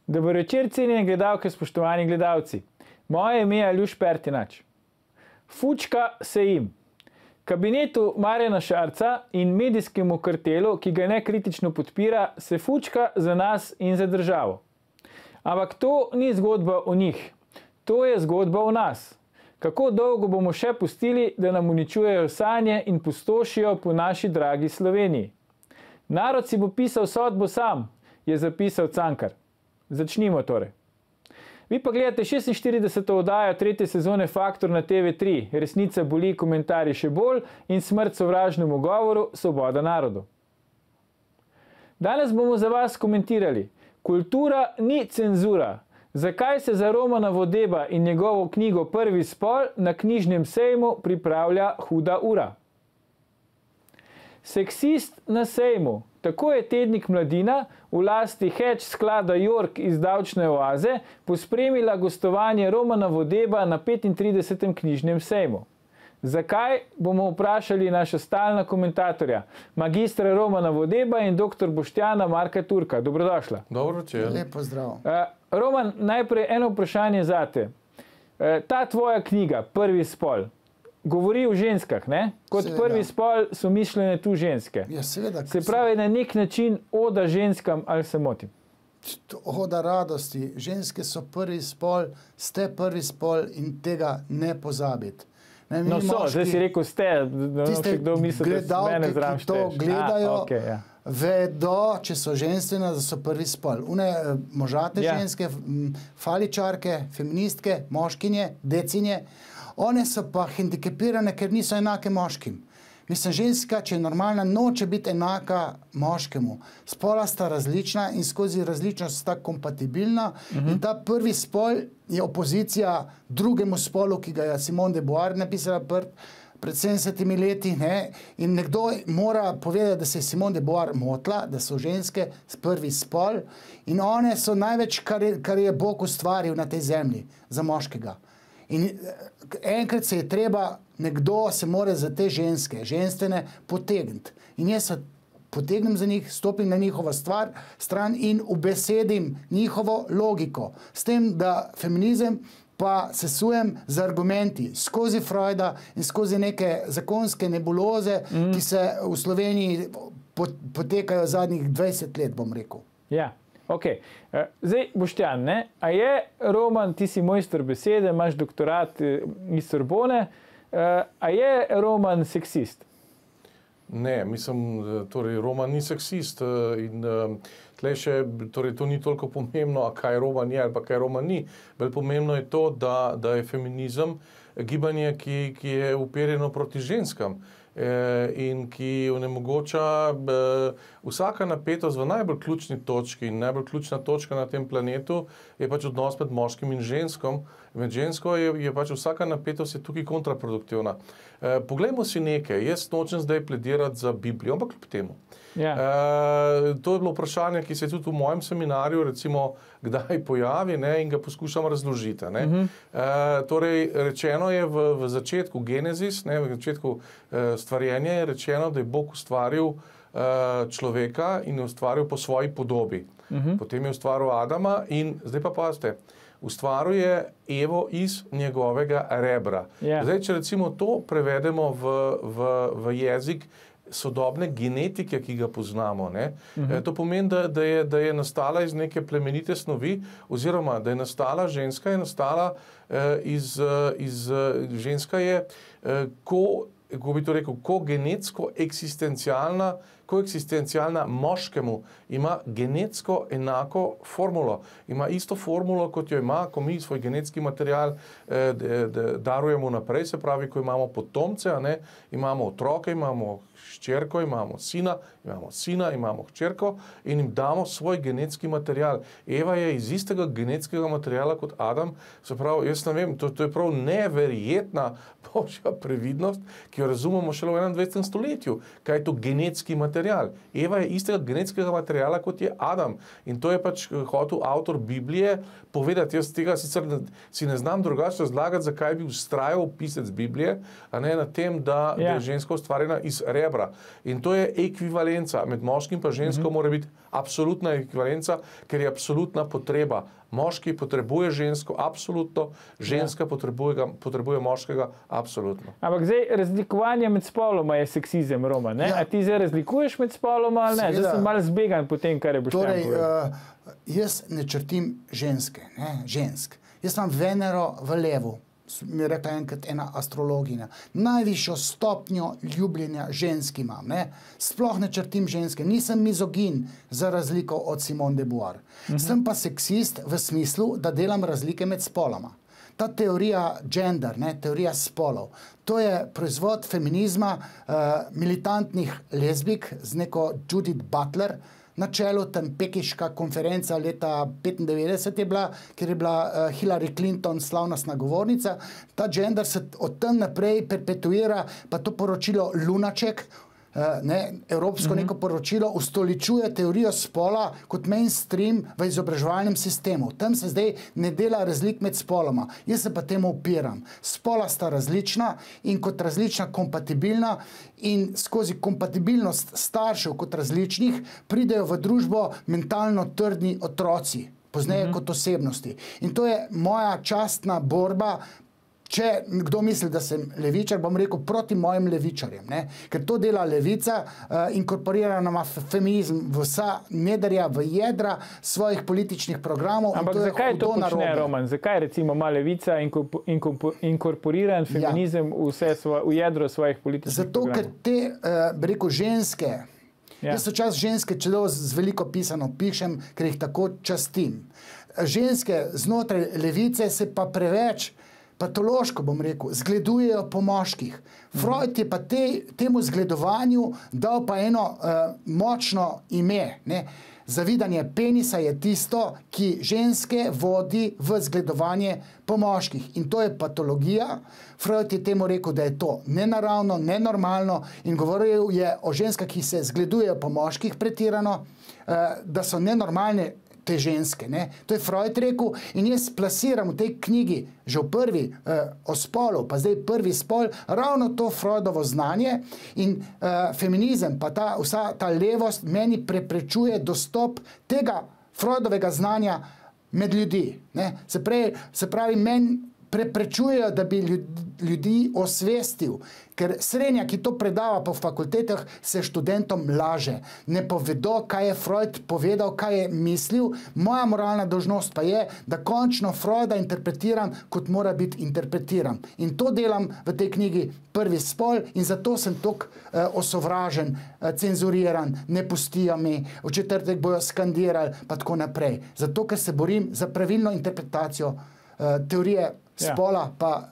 Dober večer, cenjene gledalke, spoštovani gledalci. Moje ime je Aljuš Pertinač. Fučka se jim. Kabinetu Marjana Šarca in medijskemu kartelu, ki ga nekritično podpira, se fučka za nas in za državo. Ampak to ni zgodba o njih. To je zgodba o nas. Kako dolgo bomo še pustili, da nam uničujejo sanje in pustošijo po naši dragi Sloveniji? Narod si bo pisal sodbo sam, je zapisal Cankar. Začnimo torej. Vi pa gledate 46. oddajo 3. sezone Faktor na TV3. Resnica boli, komentarji še bolj in smrt sovražnemu govoru, svoboda narodu. Danes bomo za vas komentirali. Kultura ni cenzura. Zakaj se za Romana Vodeba in njegovo knjigo Prvi spol na knjižnem sejmu pripravlja huda ura? Seksist na sejmu. Tako je tednik Mladina v lasti hedge sklada York iz davčne oaze pospremila gostovanje Romana Vodeba na 35. knjižnem sejmu. Zakaj, bomo vprašali naša stalna komentatorja, magistra Romana Vodeba in dr. Boštjana Marka Turka. Dobrodošla. Dobro večer. Lep pozdrav. Roman, najprej eno vprašanje zate. Ta tvoja knjiga, Prvi spol, govori o ženskah, ne? Kot seveda. Prvi spol so mišljene tu ženske. Ja, seveda. Se pravi na nek način oda ženskam, ali se motim? Oda radosti. Ženske so prvi spol, ste prvi spol in tega ne pozabiti. Ne, no so, moški, zdaj si rekel ste, da še kdo misli, da se mene zraven šteješ. Gledalke, ki to gledajo, okay, ja. Vedo, če so ženstvene, da so prvi spol. Možate ženske, faličarke, feministke, moškinje, decinje, one so pa hendikepirane, ker niso enake moškim. Mislim, ženska, če je normalna, noče biti enaka moškemu. Spola sta različna in skozi različnost sta kompatibilna. In ta prvi spol je opozicija drugemu spolu, ki ga je Simone de Beauvoir napisala pred 70 leti. Ne? In nekdo mora povedati, da se je Simone de Beauvoir motla, da so ženske prvi spol. In one so največ, kar je Bog ustvaril na tej zemlji za moškega. In enkrat se je treba, nekdo se mora za te ženske, ženstvene, potegniti. In jaz se potegnem za njih, stopim na njihovo stran in ubesedim njihovo logiko. S tem, da feminizem pa sesujem z argumenti, skozi Freuda in skozi neke zakonske nebuloze, ki se v Sloveniji potekajo zadnjih 20 let, bom rekel. Ja. Ok, zdaj Boštjan, ne? A je Roman, ti si mojster besede, imaš doktorat iz Sorbone, a je Roman seksist? Ne, mislim, torej Roman ni seksist in tle še, torej to ni toliko pomembno, a kaj Roman je ali pa kaj Roman ni. Bolj pomembno je to, da je feminizem gibanje, ki je uperjeno proti ženskam in ki onemogoča vsaka napetost v najbolj ključni točki. In najbolj ključna točka na tem planetu je pač odnos med moškim in ženskom. Med žensko je pač vsaka napetost je tukaj kontraproduktivna. Poglejmo si nekaj. Jaz nočem zdaj pledirati za Biblijo, ampak kljub temu. Ja. To je bilo vprašanje, ki se je tudi v mojem seminarju recimo kdaj pojavi, ne, in ga poskušam razložiti. Ne. Torej, rečeno je v začetku Genezis, ne, v začetku stvarjenja je rečeno, da je Bog ustvaril človeka in je ustvaril po svoji podobi. Potem je ustvaril Adama in zdaj pa pazite, ustvaril je Evo iz njegovega rebra. Yeah. Zdaj, če recimo to prevedemo v jezik sodobne genetike, ki ga poznamo, ne? To pomeni, da je nastala iz neke plemenite snovi, oziroma da je nastala ženska, je nastala ženska je kako bi to rekel, kogenetsko koeksistencialna moškemu, ima genetsko enako formulo. Ima isto formulo, kot jo ima, ko mi svoj genetski material darujemo naprej, se pravi, ko imamo potomce, a ne, imamo otroke, imamo hčerko, imamo sina, imamo hčerko in jim damo svoj genetski material. Eva je iz istega genetskega materiala kot Adam, se pravi, jaz ne vem, to je prav neverjetna božja previdnost, ki jo razumemo šele v 21. stoletju, kaj je to genetski material. material. Eva je istega genetskega materiala, kot je Adam. In to je pač hotel avtor Biblije povedati. Jaz tega sicer si ne znam drugače razlagati, zakaj bi vztrajal pisec Biblije, a ne na tem, da je ženska ustvarjena iz rebra. In to je ekvivalenca. Med moškim pa žensko mora biti absolutna ekvivalenca, ker je absolutna potreba. Moški potrebuje žensko, absolutno, ženska potrebuje moškega, absolutno. Ampak zdaj razlikovanje med spoloma je seksizem, Roman. A ti zdaj razlikuješ med spoloma ali ne? Zdaj sem malo zbegan po tem, kar je Boštjan povedal. Jaz ne črtim ženske, žensk. Jaz imam Venero v levu, mi je rekla enkrat ena astrologinja. Najvišjo stopnjo ljubljenja žensk imam. Sploh ne črtim ženske. Nisem mizogin za razliko od Simone de Beauvoir. Sem pa seksist v smislu, da delam razlike med spoloma. Ta teorija gender, teorija spolov, to je proizvod feminizma militantnih lezbik z neko Judith Butler, na čelu tam pekiška konferenca leta 1995 je bila, kjer je bila Hillary Clinton slavnostna govornica. Ta gender se od tam naprej perpetuira, pa to poročilo Lunaček, evropsko neko poročilo, ustoličuje teorijo spola kot mainstream v izobraževalnem sistemu. Tam se zdaj ne dela razlik med spoloma. Jaz se pa temu upiram. Spola sta različna in kot različna kompatibilna in skozi kompatibilnost staršev kot različnih pridejo v družbo mentalno trdni otroci, pozneje kot osebnosti. In to je moja častna borba. Če kdo misli, da sem levičar, bom rekel proti mojim levičarjem. Ker to dela levica, inkorporirana ima feminizem v vsa nedarja, v jedra svojih političnih programov. Ampak zakaj to počne, Roman? Zakaj recimo ima levica inkorporiran feminizem v jedro svojih političnih programov? Zato, ker te, bi rekel, ženske, jaz včasih ženske celo z veliko pisano pišem, ker jih tako častim. Ženske znotraj levice se pa preveč patološko, bom rekel, zgledujejo po moških. Freud je pa temu zgledovanju dal pa eno močno ime. Zavidanje penisa je tisto, ki ženske vodi v zgledovanje po moških. In to je patologija. Freud je temu rekel, da je to nenaravno, nenormalno in govoril je o ženskah, ki se zgledujejo po moških pretirano, da so nenormalne te ženske. To je Freud rekel in jaz plasiram v tej knjigi že v prvi o spolu, pa zdaj prvi spol, ravno to Freudovo znanje in feminizem, pa vsa ta levost meni preprečuje dostop tega Freudovega znanja med ljudi. Se pravi, meni preprečujejo, da bi ljudi osvestil, ker srednja, ki to predava po fakultetah, se študentom laže. Ne povedo, kaj je Freud povedal, kaj je mislil. Moja moralna dolžnost pa je, da končno Freuda interpretiram, kot mora biti interpretiran. In to delam v tej knjigi Prvi spol in zato sem toliko osovražen, cenzuriran, ne pustijo mi, v četrtek bojo skandirali, pa tako naprej. Zato, ker se borim za pravilno interpretacijo teorije spola, pa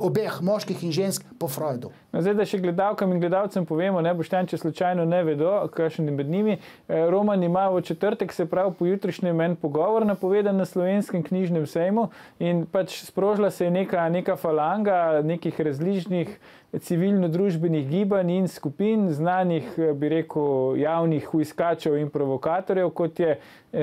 obeh moških in žensk po Freudu. Zdaj, da še gledalkam in gledalcem povemo, Boštjan, če slučajno ne vedo, kakšen je med njimi. Roman ima v četrtek, se pravi po jutrišnjem, en pogovor napovedan na Slovenskem knjižnem sejmu in pač sprožila se je neka falanga nekih različnih civilno-družbenih gibanj in skupin, znanih, bi rekel, javnih huiskačev in provokatorjev, kot je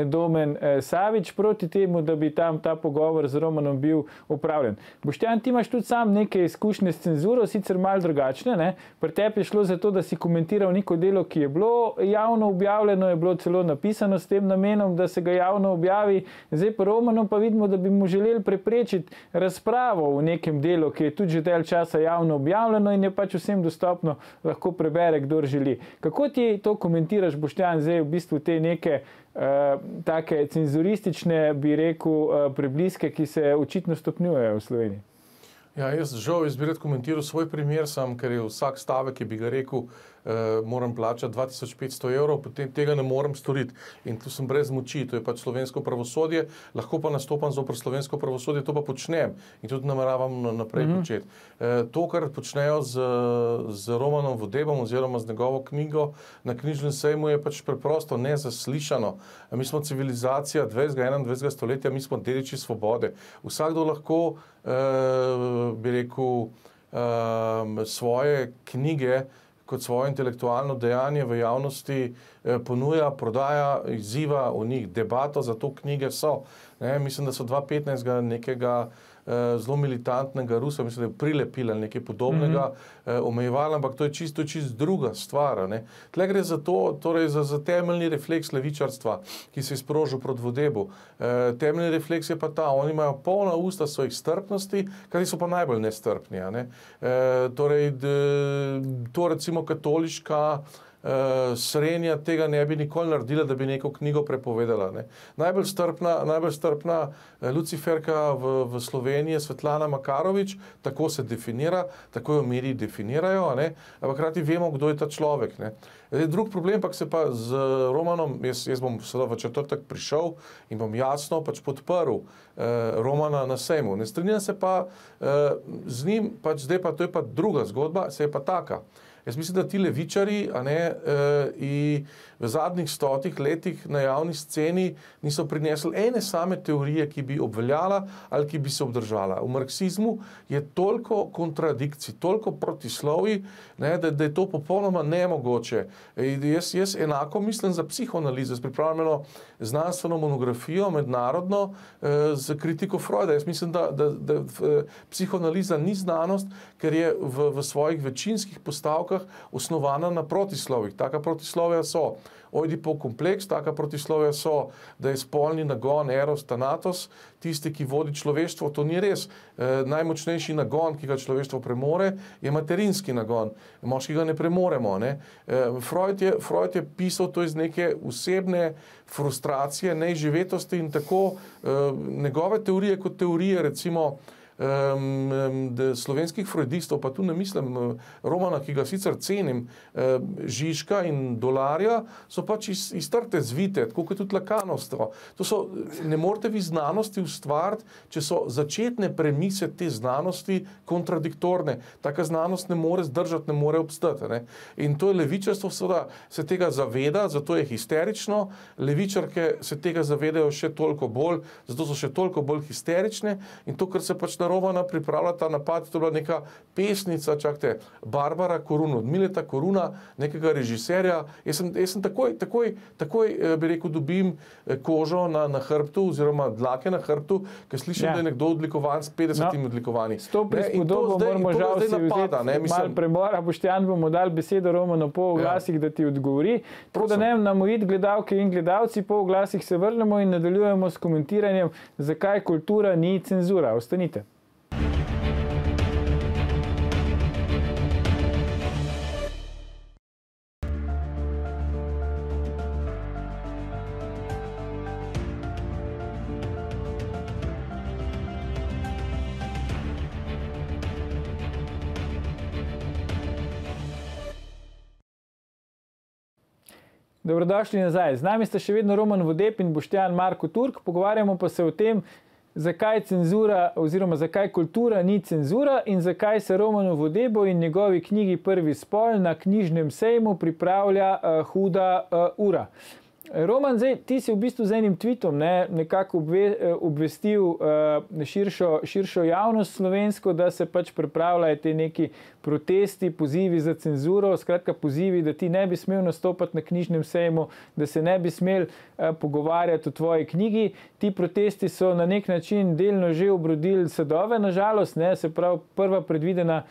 Domen Savič, proti temu, da bi tam ta pogovor z Romanom bil opravljen. Boštjan, ti imaš tudi sam neke izkušnje s cenzuro, sicer malo drugačne. Pri tebi je šlo za to, da si komentiral neko delo, ki je bilo javno objavljeno, je bilo celo napisano s tem namenom, da se ga javno objavi. Zdaj pa Romanu pa vidimo, da bi mu želeli preprečiti razpravo v nekem delu, ki je tudi že del časa javno objavljeno in je pač vsem dostopno, lahko prebere, kdor želi. Kako ti to komentiraš, Boštjan, zdaj v bistvu te neke take cenzuristične, bi rekel, prebliske, ki se očitno stopnjujejo v Sloveniji? Ja, jaz bi rad komentiral svoj primer sam, ker je vsak stavek, ki bi ga rekel, moram plačati 2500 evrov, potem tega ne morem storiti. In tu sem brez moči, to je pač slovensko pravosodje, lahko pa nastopam zoper slovensko pravosodje, to pa počnem in tudi nameravam naprej početi. To, kar počnejo z Romanom Vodebom oziroma z njegovo knjigo na knjižnem sejmu, je pač preprosto nezaslišano. Mi smo civilizacija 20. 21. stoletja, mi smo dediči svobode. Vsakdo lahko, bi rekel, svoje knjige, kot svoje intelektualno dejanje v javnosti ponuja, prodaja, izziva v njih debato, zato knjige so. Mislim, da so 2015 nekega zelo militantnega Rusa, mislim, da je prilepila nekaj podobnega, omejevala, ampak to je čisto druga stvar. Tle gre za to, torej za temeljni refleks levičarstva, ki se je sprožil proti Vodebu. Temeljni refleks je pa ta, oni imajo polna usta svojih strpnosti, kateri so pa najbolj nestrpni. Torej, to recimo katoliška srednja tega ne bi nikoli naredila, da bi neko knjigo prepovedala. Najbolj strpna luciferka v Sloveniji je Svetlana Makarovič, tako se definira, tako jo mediji definirajo, ampak hkrati vemo, kdo je ta človek. Drug problem pa se pa z Romanom, jaz bom v četrtek prišel in bom jasno podprl Romana na sejmu. Ne strinjam se pa z njim, zdaj pa to je pa druga zgodba, se je pa taka. Jaz mislim, da ti levičari v zadnjih 100 letih na javni sceni niso prinesli ene same teorije, ki bi obveljala ali ki bi se obdržala. V marksizmu je toliko kontradikcij, toliko protislovij, da je to popolnoma nemogoče. Jaz enako mislim za psihoanalizo. Pripravljeno znanstveno monografijo mednarodno z kritiko Freuda. Jaz mislim, da psihoanaliza ni znanost, ker je v svojih večinskih postavkah osnovana na protislovjih. Taka protislovja so Oidipov kompleks, taka protislovja so, da je spolni nagon eros thanatos, tisti, ki vodi človeštvo. To ni res. Najmočnejši nagon, ki ga človeštvo premore, je materinski nagon. Moški ga ne premoremo. Freud je pisal to iz neke osebne frustracije, neizživetosti in tako njegove teorije kot teorije, recimo slovenskih freudistov, pa tu ne mislim Romana, ki ga sicer cenim, Žižka in Dolarja, so pač iztrte zvite, tako kot tudi Lakanovstvo. Ne morete vi znanosti ustvariti, če so začetne premise te znanosti kontradiktorne. Taka znanost ne more zdržati, ne more obstati. In to je levičarstvo, seveda se tega zaveda, zato je histerično. Levičarke se tega zavedajo še toliko bolj, zato so še toliko bolj histerične. In to, kar se pač na Romana pripravlja ta napad, to je bila neka pesnica, čakajte, Barbara Korun, od Mileta Koruna, nekega režiserja. Jaz sem takoj, bi rekel, dobim kožo na hrbtu, oziroma dlake na hrbtu, ker slišim, da je nekdo odlikovan s 50 odlikovanji. S to prispodobo moramo žal si vzeti malo premora. Boštjan, bomo dali besedo Romanu po oglasih, da ti odgovori. Tako da ne nam ujeti gledalke in gledalci, po oglasih se vrnemo in nadaljujemo s komentiranjem, zakaj kultura ni cenzura. Ostanite. Dobrodošli nazaj. Z nami sta še vedno Roman Vodeb in Boštjan Marko Turk. Pogovarjamo pa se o tem, zakaj cenzura oziroma zakaj kultura ni cenzura in zakaj se Romanu Vodebu in njegovi knjigi Prvi spol na knjižnem sejmu pripravlja huda ura. Roman, zdaj, ti si v bistvu z enim tweetom nekako obvestil širšo javnost slovensko, da se pač pripravljajo te neki protesti, pozivi za cenzuro, skratka pozivi, da ti ne bi smel nastopati na knjižnem sejmu, da se ne bi smel pogovarjati o tvoji knjigi. Ti protesti so na nek način delno že obrodili sadove, nažalost, se pravi prva predvidena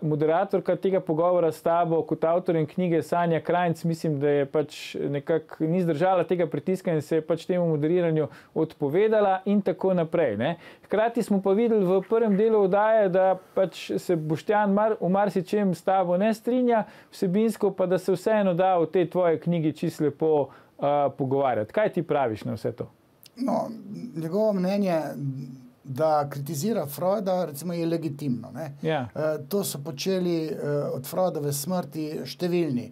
moderatorka tega pogovora s tabo kot avtorjem knjige Sanja Krajnc, mislim, da je pač nekako ni zdržala tega pritiska in se je pač temu moderiranju odpovedala in tako naprej. Hkrati smo pa videli v prvem delu oddaje, da pač se Boštjan v marsičem s tabo ne strinja, vsebinsko pa da se vseeno da v tej tvoji knjigi čisto lepo pogovarjati. Kaj ti praviš na vse to? No, njegovo mnenje, da kritizira Freuda, recimo, je legitimno. To so počeli od Freudove smrti številni.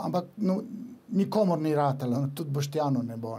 Ampak nikomor ni ratalo, tudi Boštjanu ne bo,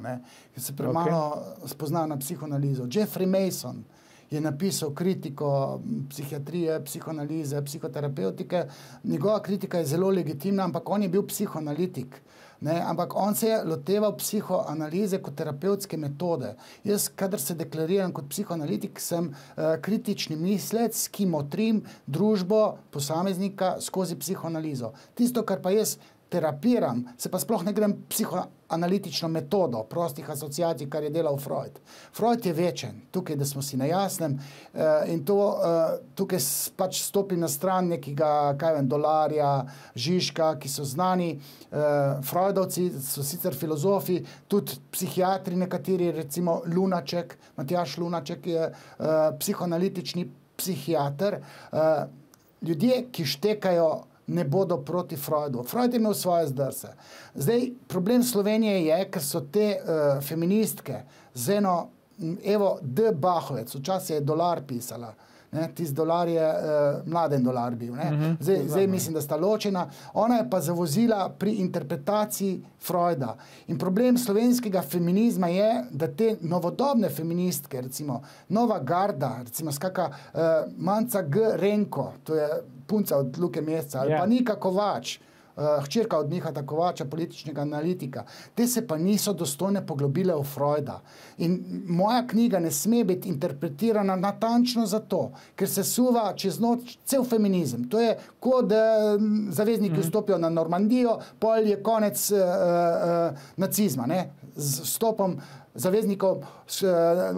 ker se premalo spozna na psihoanalizo. Jeffrey Mason je napisal kritiko psihiatrije, psihoanalize, psihoterapevtike. Njegova kritika je zelo legitimna, ampak on je bil psihoanalitik. Ne, ampak on se je loteval psihoanalize kot terapevtske metode. Jaz, kadar se deklariram kot psihoanalitik, sem kritični mislec, ki motrim družbo posameznika skozi psihoanalizo. Tisto, kar pa jaz terapiram, se pa sploh ne grem psihoanalitično metodo prostih asociacij, kar je delal Freud. Freud je večen, tukaj, da smo si na jasnem, in to tukaj pač stopi na stran nekega, Dolarja, Žižka, ki so znani Freudovci, so sicer filozofi, tudi psihiatri nekateri, recimo Lunaček, Matjaž Lunaček je psihoanalitični psihiater. Ljudje, ki štekajo, ne bodo proti Freudu. Freud je imel svoje zdrse. Zdaj, problem Slovenije je, ker so te feministke z eno, Evo D. Bahovec, včasih je Dolar pisala, tisti Dolar je Mladen Dolar bil. Zdaj mislim, da sta ločena. Ona je pa zavozila pri interpretaciji Freuda. In problem slovenskega feminizma je, da te novodobne feministke, recimo Nova Garda, recimo skaka Manca G. Renko, to je punca od Luke Mesca, ali pa Nika Kovač, hčerka od Mihata Kovača, političnega analitika. Te se pa niso dostojne poglobile v Freuda. In moja knjiga ne sme biti interpretirana natančno zato, ker se suva čez noč cel feminizem. To je, kot da zavezniki vstopijo na Normandijo, pol je konec nacizma, ne? Z vstopom zaveznikov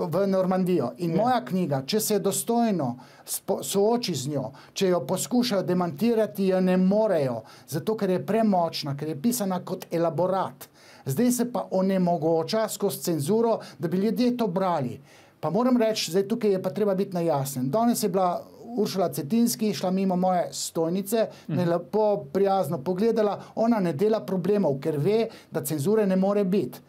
v Normandijo. In moja knjiga, če se dostojno sooči z njo, če jo poskušajo demantirati, jo ne morejo, zato ker je premočna, ker je pisana kot elaborat. Zdaj se pa onemogoča skozi cenzuro, da bi ljudje to brali. Pa moram reči, zdaj tukaj je pa treba biti na jasnem. Danes je bila Uršula Cetinski, šla mimo moje stojnice, me lepo prijazno pogledala, ona ne dela problemov, ker ve, da cenzure ne more biti.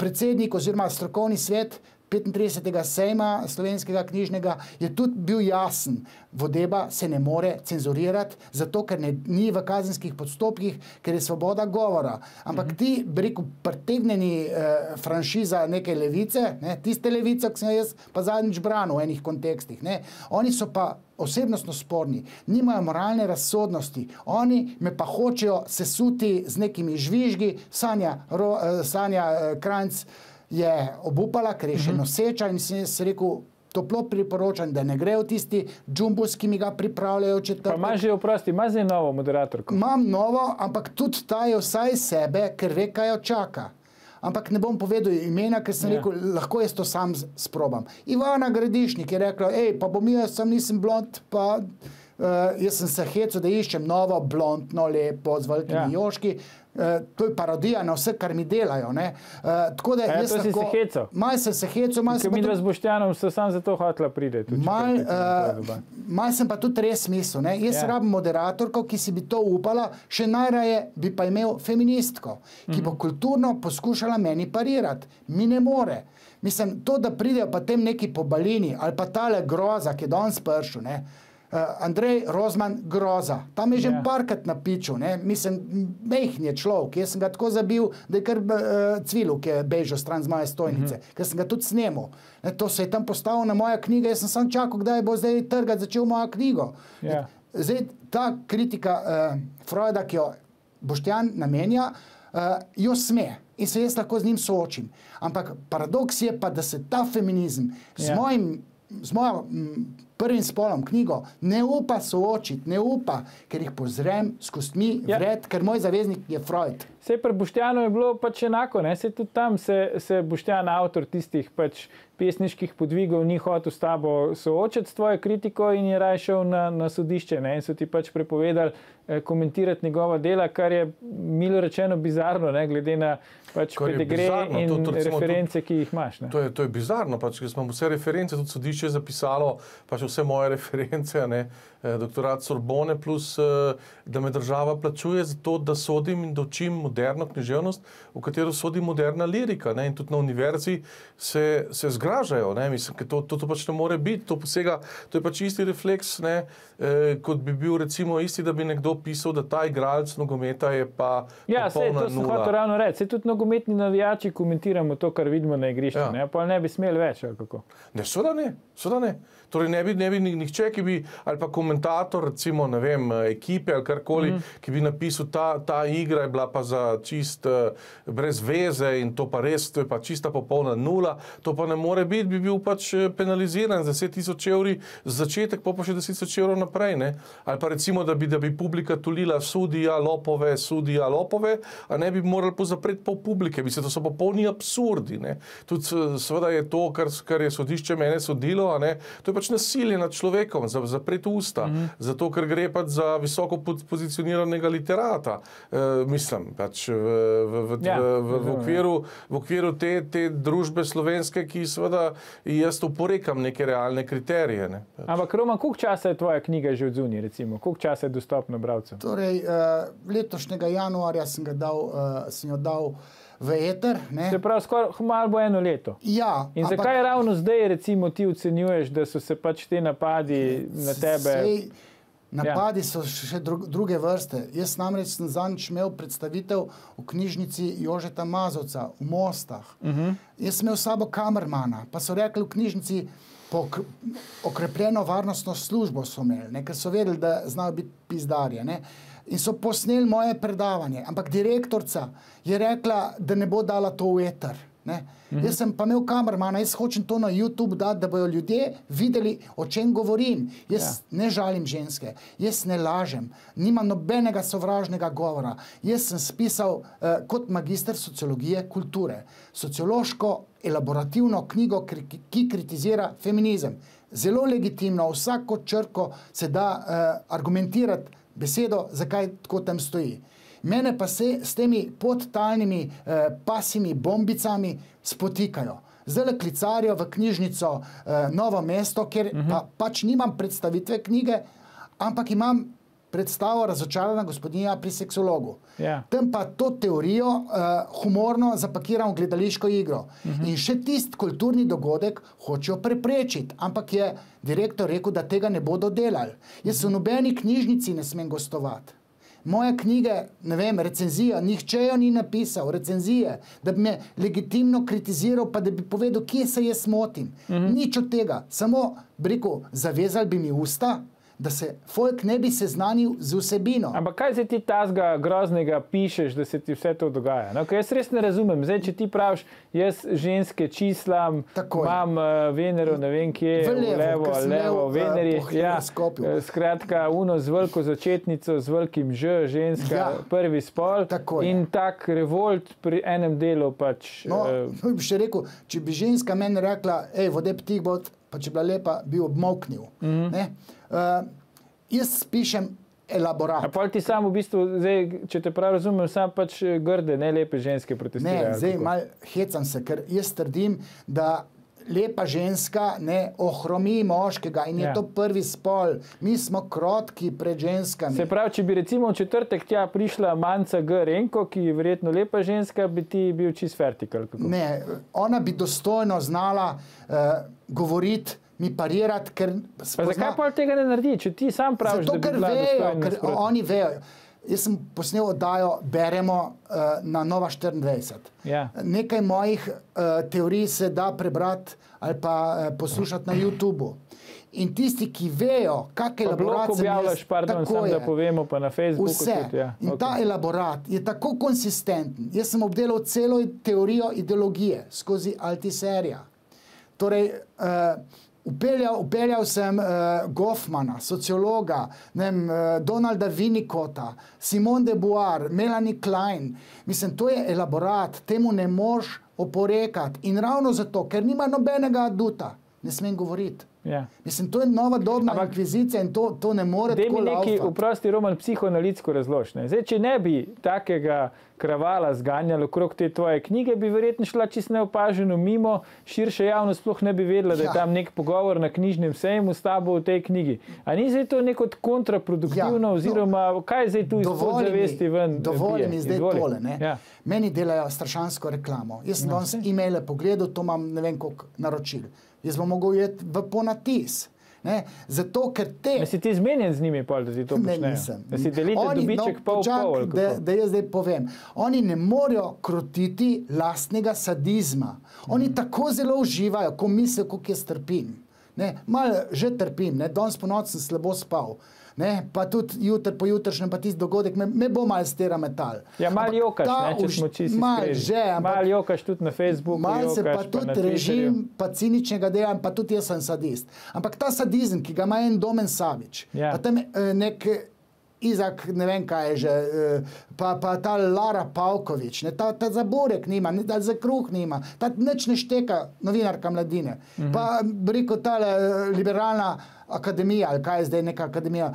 Predsednik oziroma strokovni svet 35. sejma slovenskega knjižnega je tudi bil jasen. Vodeba se ne more cenzurirati, zato ker ni v kazenskih postopkih, ker je svoboda govora. Ampak ti, bi rekel, pretegnjeni franšiza neke levice, tiste levice, ki sem jaz pa zadnjič branil v enih kontekstih, oni so pa osebnostno sporni, nimajo moralne razsodnosti, oni me pa hočejo sesuti z nekimi žvižgi. Sanja Krajnc je obupala, ker je še noseča, in sem jaz rekel, toplo priporočam, da ne grejo tisti džumbus, ki mi ga pripravljajo četrtek. Pa imaš že, oprosti, imaš zdaj novo moderatorko? Imam novo, ampak tudi ta je vsaj sebe, ker ve, kaj jo čaka. Ampak ne bom povedal imena, ker sem rekel, lahko jaz to sam sprobam. Ivana Gradišnik je rekla, pa bom jaz, nisem blond, pa jaz sem se hecal, da iščem novo, blondno, lepo, z velikimi joški. To je parodija na vse, kar mi delajo. Tako da jaz to si se hecal? Malo sem se hecal. Ker midva z Boštjanom so sam zato hotela priti. Malo sem pa tudi res mislil. Jaz rabim moderatorko, ki si bi to upala, še najraje bi pa imel feministko, ki bo kulturno poskušala meni parirati. Mi ne more. Mislim, to, da pridejo pa tem neki pobalini, ali pa tale groza, ki je danes prišel, Andrej Rozman groza. Tam je že parkrat napičil, mislim, mehn je človek. Jaz sem ga tako zabil, da je kar cvilu, ki je bežal stran z moje stojnice, ker sem ga tudi snemal. To se je tam postavil na moja knjiga, jaz sem sam čakal, kdaj bo zdaj trgati začel mojo knjigo. Zdaj, ta kritika Freuda, ki jo Boštjan namenja, jo sme. In se jaz lahko z njim soočim. Ampak paradoks je pa, da se ta feminizem z mojim prvim spolom knjigo ne upa soočiti, ne upa, ker jih pozrem s kostmi vred, ker moj zaveznik je Freud. Sej pri Boštjanu je bilo pač enako, sej tudi tam se Boštjan, avtor tistih pač pesniških podvigov, ni hotel s tabo soočati s tvojo kritiko in je raje šel na sodišče, in so ti pač prepovedali komentirati njegova dela, kar je milo rečeno bizarno, glede na pač pedigre in reference, ki jih imaš. To je bizarno, pač, ker smo vse reference, tudi sodišče je zapisalo, pač vse moje reference, doktorat Sorbone, plus da me država plačuje za to, da sodim in da učim moderno književnost, v katero sodi moderna lirika. In tudi na univerzi se zgražajo. Mislim, to pač ne more biti. To je pač isti refleks, kot bi bil recimo isti, da bi nekdo pisal, da ta igralec nogometa je pa Ja, sej, popolna to sem nula. hotel ravno reči. Sej tudi nogometni navijači komentiramo to, kar vidimo na igrišču. Ja. Ne? Pa ne bi smeli več, ali kako? Ne, seveda ne, seveda ne. Torej ne bi nihče, ki bi, ali pa komentator, recimo, ne vem, ekipe ali karkoli, ki bi napisal, ta igra je bila pa za čist brez veze in to pa res, to je pa čista popolna nula, to pa ne more biti, bi bil pač penaliziran za 10.000 evri za začetek, pa še 10.000 evrov naprej, ne. Ali pa recimo, da bi publika tulila sudija lopove, a ne bi morali pozapreti pol publike, to so popolni absurdi, ne. Tudi seveda je to, kar je sodišče mene sodilo, a ne, to je pač nasilje nad človekom, zapreti usta, zato ker gre pač za visoko pozicioniranega literata. Mislim, pač v okviru te družbe slovenske, ki seveda jaz oporekam neke realne kriterije. Ne. Ampak Roman, koliko časa je tvoja knjiga že odzunaj, recimo? Koliko časa je dostopna bralcem? Torej, letošnjega januarja sem jo dal v eter. Se pravi, skoraj malo bo 1 leto. Ja, in zakaj ravno zdaj, recimo, ti ocenjuješ, da so se pač te napadi na tebe? Napadi so še druge vrste. Jaz namreč sem zadnjič imel predstavitev v knjižnici Jožeta Mazovca v Mostah. Jaz sem imel s sabo kamermana, pa so rekli v knjižnici, okrepljeno varnostno službo so imeli, ker so vedeli, da znajo biti pizdarje. Ne? In so posneli moje predavanje, ampak direktorca je rekla, da ne bo dala to v eter. Jaz sem pa imel kamermana, jaz hočem to na YouTube dati, da bojo ljudje videli, o čem govorim. Jaz ne žalim ženske, jaz ne lažem, nimam nobenega sovražnega govora. Jaz sem spisal kot magister sociologije kulture, sociološko elaborativno knjigo, ki kritizira feminizem. Zelo legitimno, vsako črko se da argumentirati besedo, zakaj tako tam stoji. Mene pa se s temi podtalnimi pasimi bombicami spotikajo. Zdaj klicarijo v knjižnico Novo mesto, kjer pač nimam predstavitve knjige, ampak imam predstavo Razočarana gospodinja pri seksologu. Tam pa to teorijo humorno zapakiram v gledališko igro. In še tisti kulturni dogodek hočejo preprečiti, ampak je direktor rekel, da tega ne bodo delali. Jaz v nobeni knjižnici ne smem gostovati. Moje knjige, ne vem, recenzija, nihče jo ni napisal, recenzije, da bi me legitimno kritiziral, pa da bi povedal, kje se jaz motim. Nič od tega, samo, rekel, zavezali bi mi usta, da se folk ne bi seznanil z vsebino. Ampak kaj se ti tazga groznega pišeš, da se ti vse to dogaja? No, jaz res ne razumem. Zdaj, če ti praviš, jaz ženske čislam, imam Venero, ne vem kje, levo, Veneri. Skratka, uno z veliko začetnico, z velikim Ž, ženska, prvi spol. In tak revolt pri enem delu pač... No, bi še rekel, če bi ženska meni rekla, vode ptih bod, pa če bila lepa, bi obmoknil. Jaz pišem elaborat. A pa ti sam v bistvu, zdaj, če te prav razumem, sam pač grde, ne lepe ženske protestirajo? Ne, zdaj malo hecam se, ker jaz trdim, da lepa ženska ne ohromi moškega in je to prvi spol. Mi smo krotki pred ženskami. Se pravi, če bi recimo v četrtek tja prišla Manca G. Renko, ki je verjetno lepa ženska, bi ti bil čist vertikal? Ne, ona bi dostojno znala govoriti, mi parirati, ker spozna... Pa zakaj pa tega ne naredi, če ti sam praviš, zato, da bi bila dostojna? Ker oni vejo. Jaz sem posnel oddajo Beremo na Nova 24. Nekaj mojih teorij se da prebrati ali pa poslušati na YouTubu. In tisti, ki vejo, kak elaborat sem objavljaš, samo da povemo, pa na Facebooku vse. Tudi. In ta elaborat je tako konsistenten. Jaz sem obdelal celo teorijo ideologije skozi Altiserija. Torej, upeljal sem Goffmana, sociologa, Donalda Winnicota, Simone de Beauvoir, Melanie Klein. Mislim, to je elaborat, temu ne moš oporekati. In ravno zato, ker nima nobenega aduta, ne smem govoriti. Mislim, to je nova dobna inkvizicija in to ne more tako laufati. Dej mi neki, vprosti Roman, psihoanalitsko razlož. Zdaj, če ne bi takega kravala zganjalo okrog te tvoje knjige, bi verjetno šla čisto neopaženo mimo, širša javnost sploh ne bi vedela, da je tam nek pogovor na knjižnem sejmu s tabo v tej knjigi. A ni zdaj to neko kontraproduktivno, oziroma kaj zdaj tu iz podzavesti ven? Dovolj mi zdaj tole. Meni delajo strašansko reklamo. Jaz sem danes e-maile pogledal, to imam ne vem koliko naročil. Jaz bom mogel jeti v ponatis. Ne? Zato, ker te... Da si ti zmenjen z njimi, pol, da ti to počnejo? Ne, nisem. Da si delite dobiček pol. Da jaz zdaj povem. Oni ne morejo krotiti lastnega sadizma. Oni tako zelo uživajo, ko mislijo, kako jaz trpim. Malo že trpim, danes po noči sem slabo spal. Pa tudi jutri po jutrišnjem, pa tisti dogodek me bo malo stera metal. Ja, malo jokaš, če smo čisti skredi. Malo jokaš tudi na Facebooku. Malo se pa tudi režim, pa ciničnega dela, pa tudi jaz sem sadist. Ampak ta sadizem, ki ga ima en Domen Savič, pa tam nek Izak, ne vem kaj je že, pa ta Lara Pavković, ta za burek nima, ta za kruh nima, ta nič ne šteka, novinarka Mladine. Pa rekel ta liberalna akademija, ali kaj je zdaj neka akademija,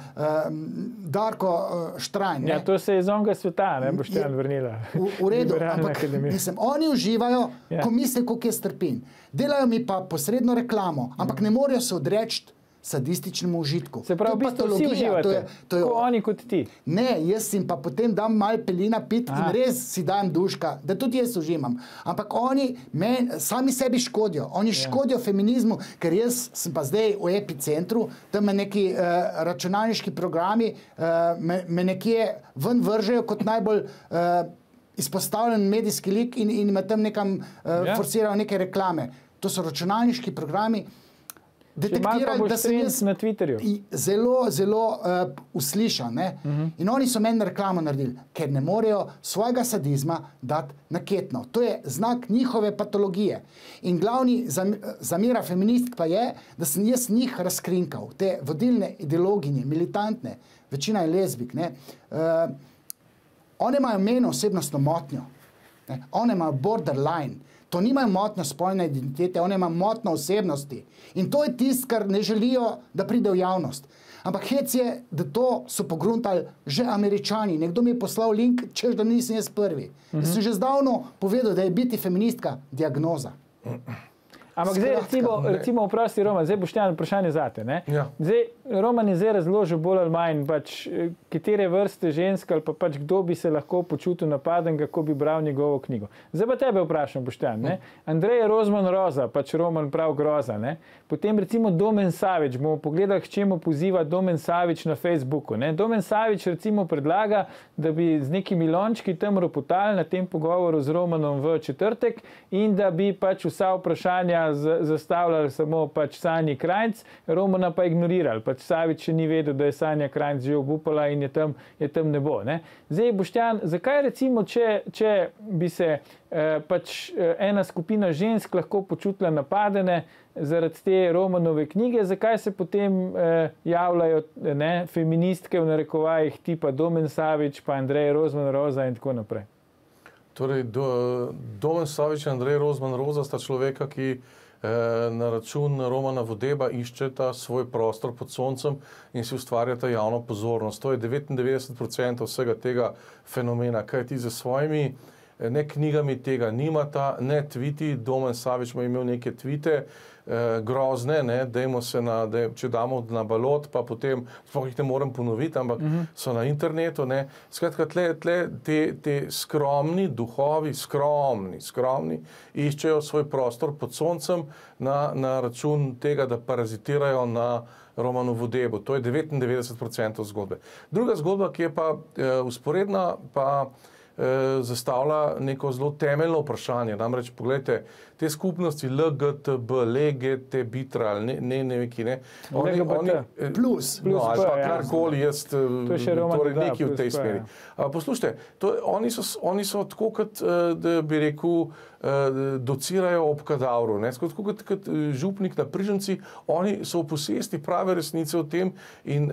Darko Štrajn. Ja, to se je iz onega sveta, ne boš te vrnila. V redu, ampak mislim, oni uživajo, ko mislijo, kako jaz trpim. Delajo mi pa posredno reklamo, ampak ne morejo se odreči sadističnemu užitku. Se pravi, v bistvu vsi uživate, tako oni kot ti. Ne, jaz jim pa potem dam malo pelina pit in res si dam duška, da tudi jaz užimam. Ampak oni sami sebi škodijo. Oni škodijo feminizmu, ker jaz sem pa zdaj v epicentru, tam me neki računalniški programi me nekje ven vržejo kot najbolj izpostavljen medijski lik in me tam nekam forsirajo neke reklame. To so računalniški programi, detektirali, da sem jaz na Twitterju zelo, zelo uslišan. In oni so meni reklamo naredili, ker ne morejo svojega sadizma dati naketno. To je znak njihove patologije. In glavni zamera feministk pa je, da sem jaz njih razkrinkal, te vodilne ideologinje, militantne, večina je lezbik. One imajo meni osebnostno motnjo. One imajo borderline. To nimajo motnjo spolne identitete, one imajo motnjo osebnosti. In to je tisto, kar ne želijo, da pride v javnost. Ampak hec je, da to so pogruntali že Američani. Nekdo mi je poslal link, češ da nisem jaz prvi. Jaz sem že zdavno povedal, da je biti feministka diagnoza. Ampak zdaj recimo vprosti Roman, zdaj boš te vprašanje zate. Zdaj Roman je zdaj razložil bolj ali manj, katere vrste žensk ali pa kdo bi se lahko počutil napaden, kako bi bral njegovo knjigo. Zdaj pa tebe vprašam, Boštjan. Andrej Rozman Roza, Roman prav groza. Potem recimo Domen Savič, bomo pogledali, k čemu poziva Domen Savič na Facebooku. Domen Savič recimo predlaga, da bi z nekimi lončki tam ropotali na tem pogovoru z Romanom v četrtek in da bi vsa vprašanja zastavljali samo Sanji Krajnc, Romana pa ignorirali. Savič še ni vedel, da je Sanja Krajnc že obupala in je tam ne bo. Zdaj, Boštjan, zakaj recimo, če bi se ena skupina žensk lahko počutila napadene zaradi te Romanove knjige, zakaj se potem javljajo feministke v narekovajih tipa Domen Savič, pa Andrej Rozman Roza in tako naprej? Torej, Domen Savič in Andrej Rozman Roza sta človeka, ki na račun Romana Vodeba iščeta svoj prostor pod soncem in si ustvarjata javno pozornost. To je 99% vsega tega fenomena, kaj ti za svojimi ne knjigami tega nimata, ne tviti. Domen Savič ima imel neke tvite, grozne, dajmo se če damo na balot, pa potem, sploh jih ne morem ponoviti, ampak so na internetu. Skratka, te skromni duhovi, skromni, iščejo svoj prostor pod soncem na račun tega, da parazitirajo na Romanu Vodebu. To je 99% zgodbe. Druga zgodba, ki je pa usporedna, pa zastavlja neko zelo temeljno vprašanje. Namreč, pogledajte, te skupnosti LGTB, LGT, Bitra, ne veki, ne. Plus. Ali pa karkoli jaz, torej neki v tej smeri. Poslušajte, oni so tako, kot da bi rekel, docirajo ob kadavru. Tako kot župnik na Prižanci, oni so v posesti prave resnice o tem in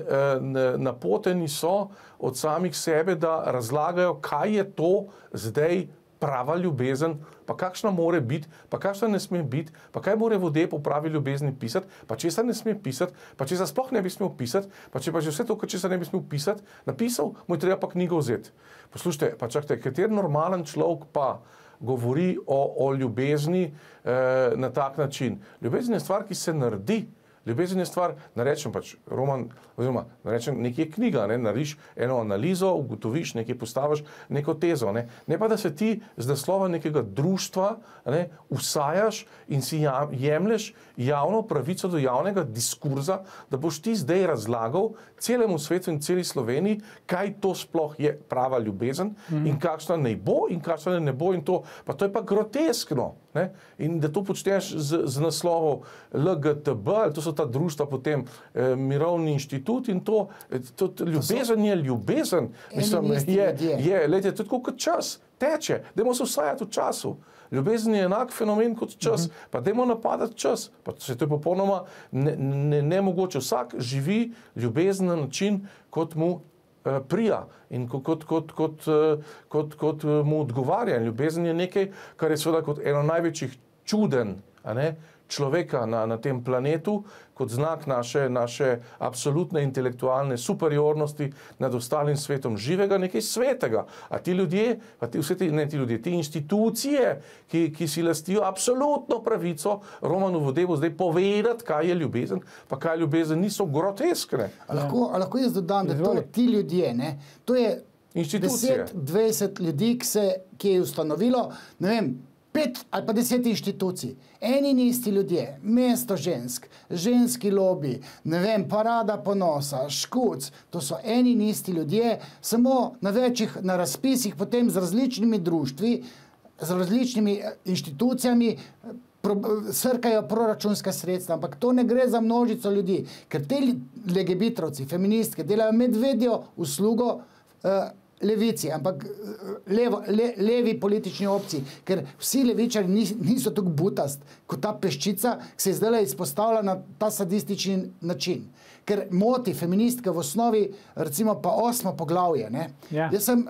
napoteni so od samih sebe, da razlagajo, kaj je to zdaj prava ljubezen, pa kakšna more biti, pa kakšna ne sme biti, pa kaj more Vodeb o pravi ljubezni pisati, pa česa ne sme pisati, pa česa sploh ne bi smel pisati, pa če pa že vse to, česa ne bi smel pisati, napisal, mu je treba pa knjigo vzeti. Poslušajte, pa čakajte, kater normalen človek pa govori o ljubezni na tak način. Ljubezen je stvar, ki se naredi. Ljubezen je stvar, narečem pač roman, oziroma narečem nekje knjiga, ne, nariš eno analizo, ugotoviš, nekje postaviš neko tezo, ne pa da se ti z naslova nekega društva, ne, usajaš in si jemlješ javno pravico do javnega diskurza, da boš ti zdaj razlagal celemu svetu in celi Sloveniji, kaj to sploh je prava ljubezen in kakšna naj bo in kakšna ne bo in to, pa to je pa groteskno. Ne? In da to počneš z naslovov LGTB, ali to so ta društva potem Mirovni inštitut in to ljubezen je ljubezen. Mislim, je tudi kot čas, teče, dajmo se vsajati v času. Ljubezen je enak fenomen kot čas, pa dajmo napadati čas. Pa to je popolnoma nemogoče. Vsak živi ljubezen na način, kot mu prija in kot mu odgovarja. In ljubezen je nekaj, kar je seveda kot eno največjih čuden, človeka na tem planetu, kot znak naše absolutne intelektualne superiornosti nad ostalim svetom živega, nekaj svetega. A ti ljudje, ti institucije, ki si lastijo absolutno pravico Romanu Vodevu zdaj povedati, kaj je ljubezen, pa kaj ljubezen niso groteskne. Lahko jaz dodam, da to ti ljudje, ne, to je 10-20 ljudi, ki je ustanovilo, ne vem, 5 ali pa 10 inštitucij, eni in isti ljudje, mesto žensk, ženski lobi, ne vem, parada ponosa, Škuc, to so eni in isti ljudje, samo na razpisih potem z različnimi društvi, z različnimi inštitucijami srkajo proračunska sredstva, ampak to ne gre za množico ljudi, ker te legebitrovci, feministke delajo medvedjo uslugo levici, ampak levi politični opciji, ker vsi levičari niso tako butast kot ta peščica, ki se je zdaj izpostavlja na ta sadistični način. Ker moti feministke v osnovi, recimo pa 8. poglavje. Ne? Ja. Jaz sem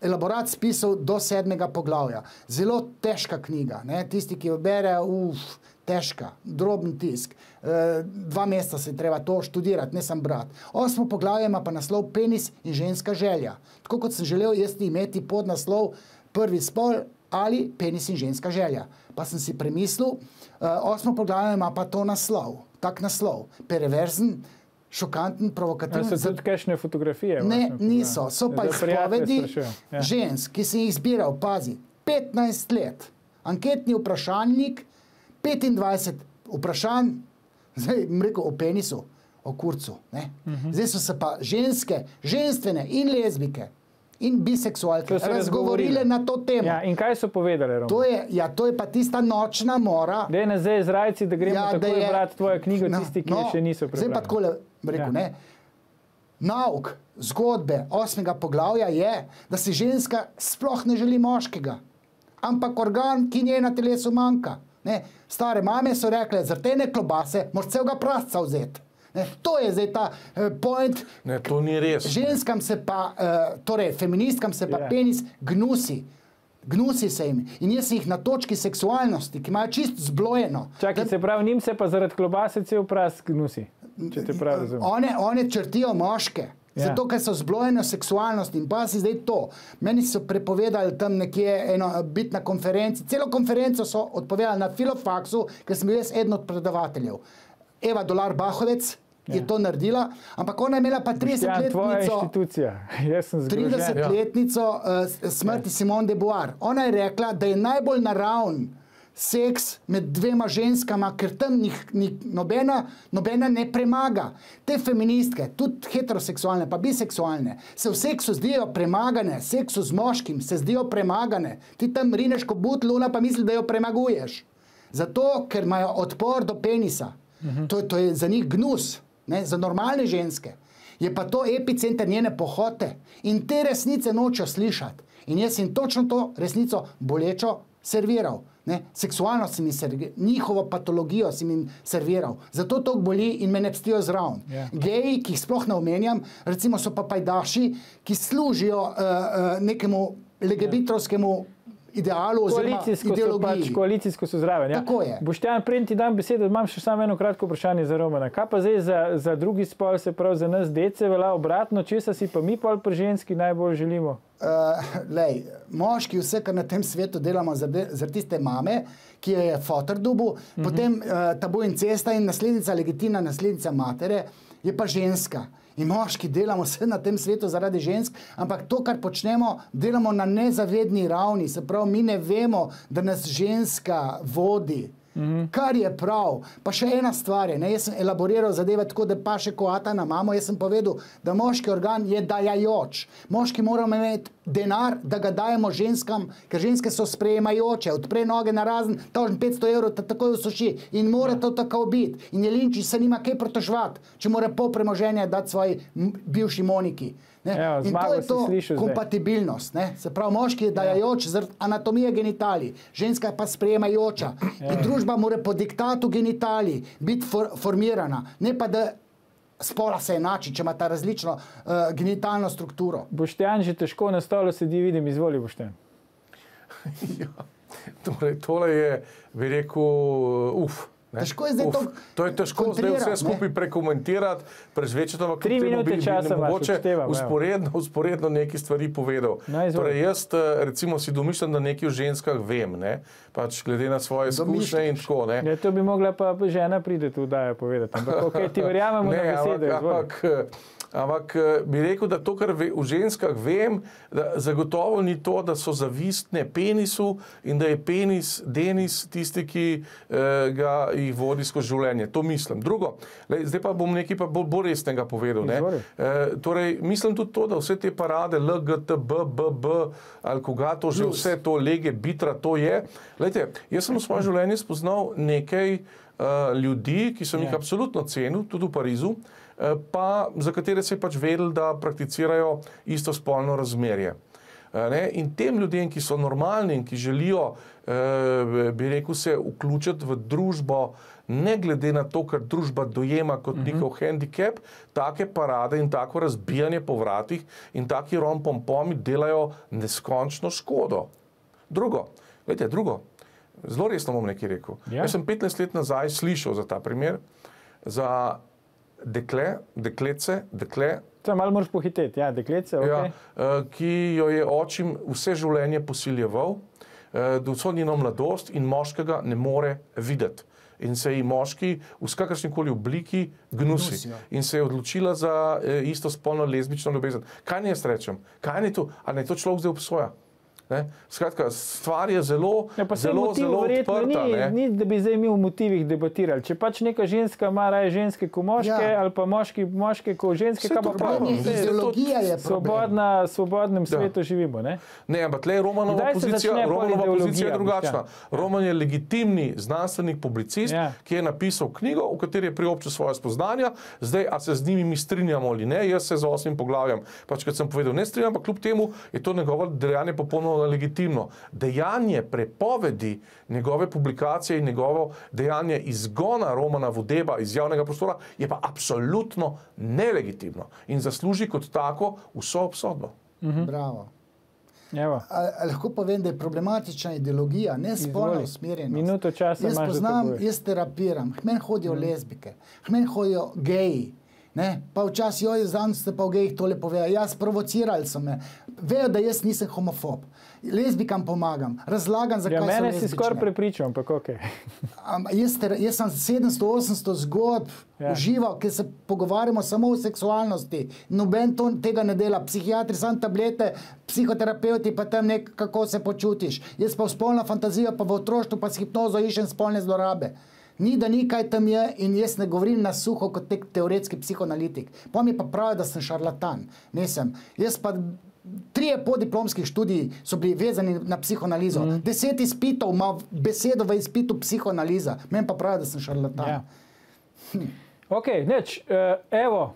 elaborat spisal do 7. poglavja. Zelo težka knjiga. Ne? Tisti, ki jo berejo, težka, droben tisk. 2 meseca se treba to študirati, ne sam brati. 8. poglavje ima pa naslov Penis in ženska želja. Tako kot sem želel jaz imeti pod naslov Prvi spol ali Penis in ženska želja. Pa sem si premislil, 8. poglavje ima pa to naslov, tak naslov, perverzen, šokanten, provokativen. So tudi kakšne fotografije? Ne, niso. So pa izpovedi žensk, ki sem jih zbiral, pazi, 15 let. Anketni vprašalnik, 25 vprašanj, zdaj bom rekel o penisu, o kurcu. Ne? Zdaj so se pa ženske, ženstvene in lezbike in biseksualke razgovorile na to temo. Ja, in kaj so povedali, Roman? To je pa tista nočna mora. Dej na zdaj zrajci, da gremo takoj brati tvojo knjigo, tisti, ki še niso prebrali. Zdaj pa takole rekel, ne. Nauk zgodbe 8. poglavja je, da si ženska sploh ne želi moškega, ampak organ, ki njej na telesu manjka. Ne, stare mame so rekle, za te klobase moraš celega prasca vzeti. Ne, to je zdaj ta point. Ne, to ni res. Ženskam se pa, torej feministkam se pa penis gnusi. Gnusi se jim. In jaz jih na točki seksualnosti, ki imajo čist zblojeno. Čakaj, se pravi, njim se pa zaradi klobase cel pras gnusi. Če te prav razumem. One črtijo moške. Zato, ker so zblojene seksualnosti in pa si zdaj to. Meni so prepovedali tam nekje biti na konferenci. Celo konferenco so odpovedali na Filofaksu, ker sem bil jaz eden od predavateljev. Eva Dolar-Bahovec je to naredila, ampak ona je imela pa 30-letnico. Tvoja inštitucija. Jaz sem zgrožen. 30-letnico smrti Simone de Beauvoir. Ona je rekla, da je najbolj naravn seks med dvema ženskama, ker tam nobena ne premaga. Te feministke, tudi heteroseksualne, pa biseksualne, se v seksu zdijo premagane, seksu z moškim se zdijo premagane. Ti tam rineš ko butluna, pa misli, da jo premaguješ. Zato, ker imajo odpor do penisa. To je za njih gnus, ne, za normalne ženske. Je pa to epicenter njene pohote. In te resnice nočejo slišati. In jaz sem točno to resnico bolečo serviral. Ne? Seksualnost si mi serviral, njihovo patologijo si mi serviral. Zato to boli in me ne pstijo zraven. Geji, ki jih sploh ne omenjam, recimo so pa pajdaši, ki služijo nekemu legebitrovskemu idealu oziroma ideologiji. Koalicijsko so zraven. Ja. Tako je. Boštjan, preden ti dam besedo, imam še samo eno kratko vprašanje za Romana. Kaj pa zdaj za drugi spol, se pravi za nas dece, velja obratno, česa si pa mi pol pri ženski najbolj želimo? Lej, moški vse, kar na tem svetu delamo za tiste mame, ki jo je fotor dobil, potem tabu incesta in naslednica, legitimna naslednica matere, je pa ženska. In moški delamo vse na tem svetu zaradi žensk, ampak to, kar počnemo, delamo na nezavedni ravni. Se pravi, mi ne vemo, da nas ženska vodi. Kar je prav. Pa še ena stvar je, jaz sem elaboriral zadeve tako, da pa še koata na mamo, jaz sem povedal, da moški organ je dajajoč. Moški moramo imeti denar, da ga dajemo ženskam, ker ženske so sprejemajoče, odpre noge na razen, tožen 500 evrov, ta takoj usuši in mora to tako biti. In Jelinčič se nima kaj protožvati, če mora pol premoženja dati svoji bivši Moniki. Evo, in to je to kompatibilnost. Se pravi, moški je dajajoč zaradi anatomije genitalij, ženska je pa sprejemajoča. In družba mora po diktatu genitalij biti formirana, ne pa da spola se enači, če ima ta različno genitalno strukturo. Boštjan, že težko na stolu sedi, vidim, izvoli Boštjan. Ja, torej, tole je, bi rekel, Težko je zdaj to je težko zdaj vse skupaj prekomentirati, prežvečati, ampak 3 minute časa mogoče usporedno neki stvari povedal. Torej jaz recimo si domišljam, da nekaj o ženskah vem, pač glede na svoje izkušnje in tako. Ja, to bi mogla pa žena pride tu dajo povedati, ampak ok, ti verjamemo na besedo. Ampak bi rekel, da to, kar v ženskah vem, da zagotovo ni to, da so zavistne penisu in da je penis Denis tisti, ki ga jih vodi skozi življenje. To mislim. Drugo, zdaj pa bom nekaj pa bolj resnega povedal. Torej, mislim tudi to, da vse te parade LGTB, ali koga to že vse to lege, bitra, to je. Glejte, jaz sem v svojem življenju spoznal nekaj ljudi, ki sem jih absolutno cenil, tudi v Parizu, pa za katere se je pač vedel, da prakticirajo istospolno razmerje. In tem ljudem, ki so normalni in ki želijo, bi rekel, se vključiti v družbo, ne glede na to, kar družba dojema kot njihov hendikep, take parade in tako razbijanje po vratih in taki rompompomi delajo neskončno škodo. Drugo, zelo resno bom nekaj rekel. Jaz sem 15 let nazaj slišal za ta primer, za dekletce, To malo moraš pohiteti, dekletce, ok. Ki jo je očim vse življenje posiljeval, do vso njeno mladost in moškega ne more videti. In se ji moški v kakršnikoli obliki gnusi. In se je odločila za istospolno lezbično ljubezen. Kaj naj jaz rečem? Kaj naj to? Ali naj to človek zdaj obsoja? Skratka, stvar je zelo odprta. Ni, da bi zdaj mi v motivih debatirali. Če pač neka ženska ima raje ženske kot moške, ali pa moške kot ženske, kaj pa pravim? Ideologija je problem. V svobodnem svetu živimo. Ne, ampak tle Romanova pozicija je drugačna. Roman je legitimni znanstvenik, publicist, ki je napisal knjigo, v kateri je priobčil svoje spoznanja. Zdaj, a se z njimi mi strinjamo ali ne, jaz se z 8 poglavjem, pač kot sem povedal, ne strinjam, pa kljub temu je to njegovo dejanje popolnoma legitimno. Dejanje prepovedi njegove publikacije in njegovo dejanje izgona Romana Vodeba iz javnega prostora je pa absolutno nelegitimno in zasluži kot tako vso obsodbo. Bravo. Lahko povem, da je problematična ideologija, ne spolna usmerjenost. Minuto časa jaz poznam, jaz terapiram, k meni hodijo lezbike, k meni hodijo geji, pa včasih se pa v gejih tole povedo, jaz provocirali so me, vejo, da jaz nisem homofob, lezbikam pomagam, razlagam, zakaj so lezbične. Mene si skoraj prepričal, ampak ok. Jaz sem 700-800 zgodb užival, ker se pogovarjamo samo o seksualnosti, noben tega ne dela, psihiatri sam tablete, psihoterapeuti pa tam kako se počutiš, jaz pa v spolna fantazija, pa v otroštvu pa s hipnozo iščem spolne zlorabe. Ni, da ni kaj tam je in jaz ne govorim na suho kot teoretski psihoanalitik. Pa mi pa pravi, da sem šarlatan. Nisem. Jaz pa 3 podiplomskih študij so bili vezani na psihoanalizo. 10 izpitov ima besedo v izpitu psihoanaliza. Meni pa pravi, da sem šarlatan. Ok, evo,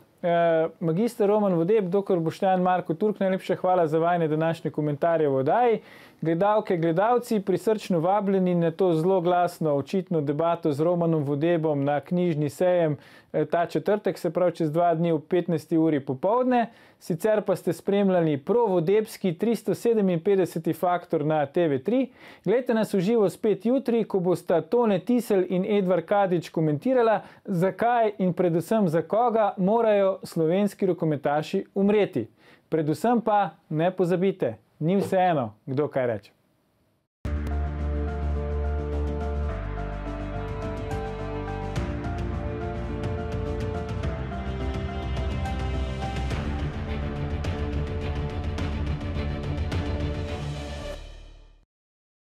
magister Roman Vodeb, dr. Boštjan Marko Turk, najlepša hvala za vajne današnje komentarje v oddaji. Gledalke, gledalci, prisrčno vabljeni na to zelo glasno, očitno debato z Romanom Vodebom na knjižni sejem ta četrtek, se pravi čez 2 dni ob 15. uri popovdne. Sicer pa ste spremljali provodebski 357. faktor na TV3. Glejte nas v živo spet jutri, ko bosta Tone Tisel in Edvard Kadič komentirala, zakaj in predvsem za koga morajo slovenski rokometaši umreti. Predvsem pa ne pozabite, ni vseeno, kdo kaj reče.